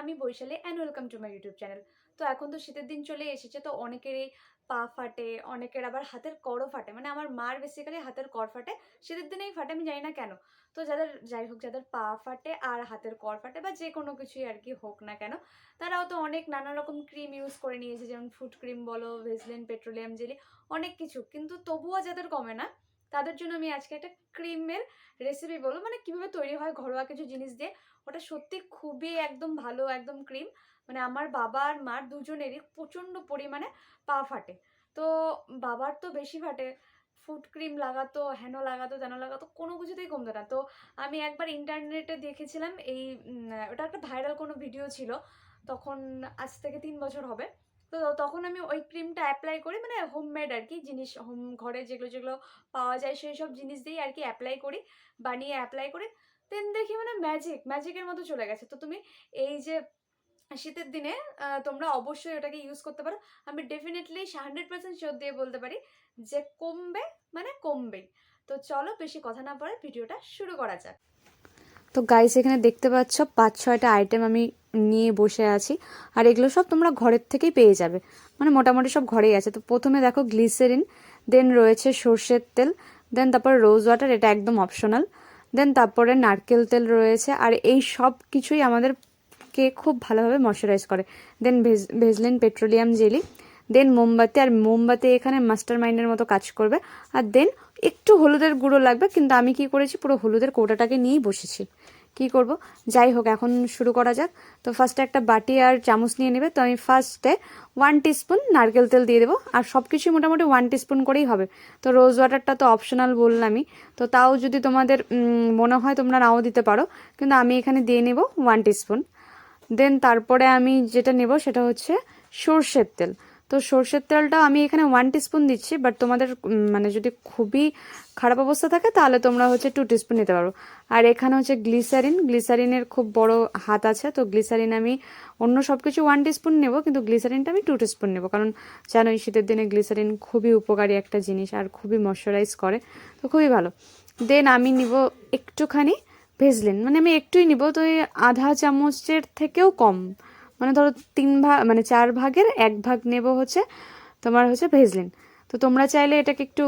আমি Vaishali and welcome to my YouTube channel. তো এখন তো শীতের দিন চলে এসেছে, তো অনেকেরই পা ফাটে, অনেকের আবার হাতের কড়ও ফাটে, মানে আমার মার বেসিক্যালি হাতের কড় ফাটে, শীতের দিনেই ফাটে, আমি জানি না কেন। তো যাদের যাই হোক, যাদের পা ফাটে আর হাতের কড় ফাটে বা যে কোনো কিছুই আর কি হোক না কেন, তারাও তো অনেক নানা রকম ক্রিম ইউজ করে নিয়েছে, যেমন ফুড ক্রিম বলো, ভেসলিন, পেট্রোলিয়াম জেলি, অনেক কিছু, কিন্তু তবুও যাদের কমে না তাদের জন্য আমি আজকে একটা ক্রিমের রেসিপি বলবো, মানে কিভাবে তৈরি হয় ঘরোয়া কিছু জিনিস দিয়ে। ওটা সত্যি খুবই একদম ভালো একদম ক্রিম। মানে আমার বাবা আর মার দুজনেরই প্রচণ্ড পরিমাণে পা ফাটে। তো বাবার তো বেশি ফাটে, ফুড ক্রিম লাগাতো, হেন লাগাতো, তেন লাগাতো, কোনো কিছুতেই কমতো না। তো আমি একবার ইন্টারনেটে দেখেছিলাম ওটা একটা ভাইরাল কোনো ভিডিও ছিল, তখন আজ থেকে 3 বছর হবে। তো তখন আমি ওই ক্রিমটা অ্যাপ্লাই করি, মানে হোমমেড আর কি জিনিস, ঘরে যেগুলো যেগুলো পাওয়া যায় সেই সব জিনিস দিয়েই আর কি অ্যাপ্লাই করি, বানিয়ে অ্যাপ্লাই করি। দেন দেখি মানে ম্যাজিকের মতো চলে গেছে। তো তুমি এই যে শীতের দিনে তোমরা অবশ্যই ওটাকে ইউজ করতে পারো। আমি ডেফিনেটলি 100% শিওর দিয়ে বলতে পারি যে কমবে, মানে কমবেই। তো চলো বেশি কথা না বলে ভিডিওটা শুরু করা যাক। তো গাইস, এখানে দেখতে পাচ্ছ 5-6টা আইটেম আমি নিয়ে বসে আছি, আর এগুলো সব তোমরা ঘরের থেকেই পেয়ে যাবে, মানে মোটামুটি সব ঘরেই আছে। তো প্রথমে দেখো গ্লিসেরিন, দেন রয়েছে সর্ষের তেল, দেন তারপর রোজ ওয়াটার, এটা একদম অপশনাল, দেন তারপরে নারকেল তেল রয়েছে, আর এই সব কিছুই আমাদেরকে খুব ভালোভাবে ময়শ্চারাইজ করে। দেন ভেজলিন পেট্রোলিয়াম জেলি, দেন মোমবাতি, আর মোমবাতি এখানে মাস্টার মাইন্ডের মতো কাজ করবে। আর দেন একটু হলুদের গুঁড়ো লাগবে, কিন্তু আমি কি করেছি, পুরো হলুদের কৌটাটাকে নিয়েই বসেছি। কি করব, যাই হোক এখন শুরু করা যাক। তো ফার্স্টে একটা বাটি আর চামচ নিয়ে নেবে। তো আমি ফার্স্টে 1 টিস্পুন নারকেল তেল দিয়ে দেবো, আর সব কিছুই মোটামুটি 1 টিস্পুন করেই হবে। তো রোজ ওয়াটারটা তো অপশনাল বললামই, তো তাও যদি তোমাদের মনে হয় তোমরা নাও দিতে পারো, কিন্তু আমি এখানে দিয়ে নেব 1 টিস্পুন। দেন তারপরে আমি যেটা নেব সেটা হচ্ছে সর্ষের তেল। তো সর্ষের তেলটাও আমি এখানে 1 টিস্পুন দিচ্ছি, বাট তোমাদের মানে যদি খুবই খারাপ অবস্থা থাকে তাহলে তোমরা হচ্ছে 2 টিস্পুন নিতে পারো। আর এখানে হচ্ছে গ্লিসারিনের খুব বড় হাত আছে, তো গ্লিসারিন আমি অন্য সব কিছু 1 টিস্পুন নেবো, কিন্তু গ্লিসারিনটা আমি 2 টিস্পুন নেবো, কারণ জানোই শীতের দিনে গ্লিসারিন খুবই উপকারী একটা জিনিস আর খুবই ময়শ্চারাইজ করে, তো খুবই ভালো। দেন আমি নিব একটুখানি ভেজলিন, মানে আমি একটুই নিব, তো এই আধা চামচের থেকেও কম, মানে ধরো 3 ভাগ মানে 4 ভাগের 1 ভাগ নেব হচ্ছে তোমার হচ্ছে ভেজলিন। তো তোমরা চাইলে এটাকে একটু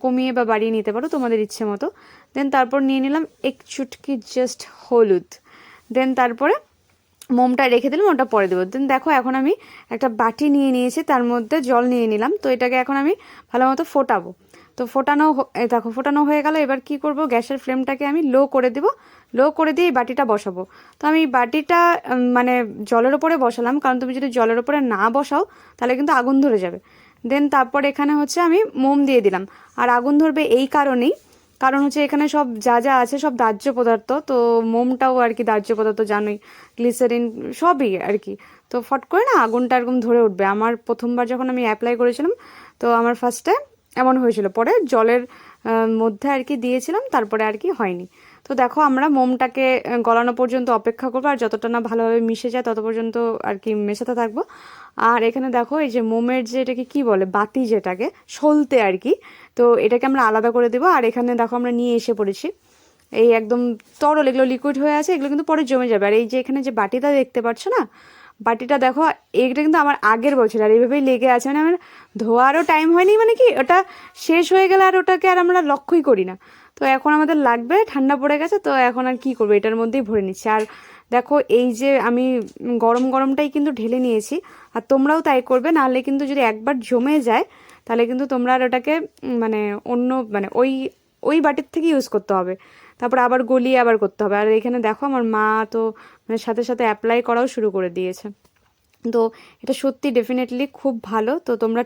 কমিয়ে বা বাড়িয়ে নিতে পারো তোমাদের ইচ্ছে মতো। দেন তারপর নিয়ে নিলাম এক চুটকি জাস্ট হলুদ। দেন তারপরে মোমটা রেখে দিলাম, ওটা পরে দেবো। দেন দেখো এখন আমি একটা বাটি নিয়ে নিয়েছি, তার মধ্যে জল নিয়ে নিলাম। তো এটাকে এখন আমি ভালো মতো ফোটাবো। তো দেখো ফোটানো হয়ে গেল। এবার কি করব, গ্যাসের ফ্লেমটাকে আমি লো করে দেবো, লো করে দিয়ে এই বাটিটা বসাবো। তো আমি বাটিটা মানে জলের ওপরে বসালাম, কারণ তুমি যদি জলের ওপরে না বসাও তাহলে কিন্তু আগুন ধরে যাবে। দেন তারপর এখানে হচ্ছে আমি মোম দিয়ে দিলাম, আর আগুন ধরবে এই কারণেই, কারণ হচ্ছে এখানে সব যা যা আছে সব দাহ্য পদার্থ, তো মোমটাও আর কি দাহ্য পদার্থ, জানোই গ্লিসারিন সবই আর কি। তো ফট করে না আগুনটা এরকম ধরে উঠবে। আমার প্রথমবার যখন আমি অ্যাপ্লাই করেছিলাম, তো আমার ফার্স্টে এমন হয়েছিল, পরে জলের মধ্যে আর কি দিয়েছিলাম, তারপরে আর কি হয়নি। তো দেখো আমরা মোমটাকে গলানো পর্যন্ত অপেক্ষা করবো, আর যতটা না ভালোভাবে মিশে যায় তত পর্যন্ত আর কি মেশাতে থাকবো। আর এখানে দেখো এই যে মোমের যে এটাকে কি বলে, বাতি যেটাকে সলতে আর কি, তো এটাকে আমরা আলাদা করে দেবো। আর এখানে দেখো আমরা নিয়ে এসে পড়েছি এই একদম তরল, এগুলো লিকুইড হয়ে আছে, এগুলো কিন্তু পরে জমে যাবে। আর এই যে এখানে যে বাটিটা দেখতে পাচ্ছ না, বাটিটা দেখো, এইটা কিন্তু আমার আগের বছর, আর এইভাবেই লেগে আছে, মানে আমার ধোয়ারও টাইম হয়নি, মানে কি ওটা শেষ হয়ে গেলে আর ওটাকে আর আমরা লক্ষ্যই করি না। তো এখন আমাদের লাগবে, ঠান্ডা পড়ে গেছে, তো এখন আর কি করবো, এটার মধ্যেই ভরে নিচ্ছি। আর দেখো এই যে আমি গরম গরমটাই কিন্তু ঢেলে নিয়েছি, আর তোমরাও তাই করবে, নাহলে কিন্তু যদি একবার জমে যায় তাহলে কিন্তু তোমরা আর ওটাকে মানে অন্য মানে ওই ওই বাটির থেকে ইউজ করতে হবে, তারপর আবার গলিয়ে আবার করতে হবে। আর এখানে দেখো আমার মা তো মানে সাথে সাথে অ্যাপ্লাই করাও শুরু করে দিয়েছে। তো এটা সত্যি ডেফিনেটলি খুব ভালো, তো তোমরা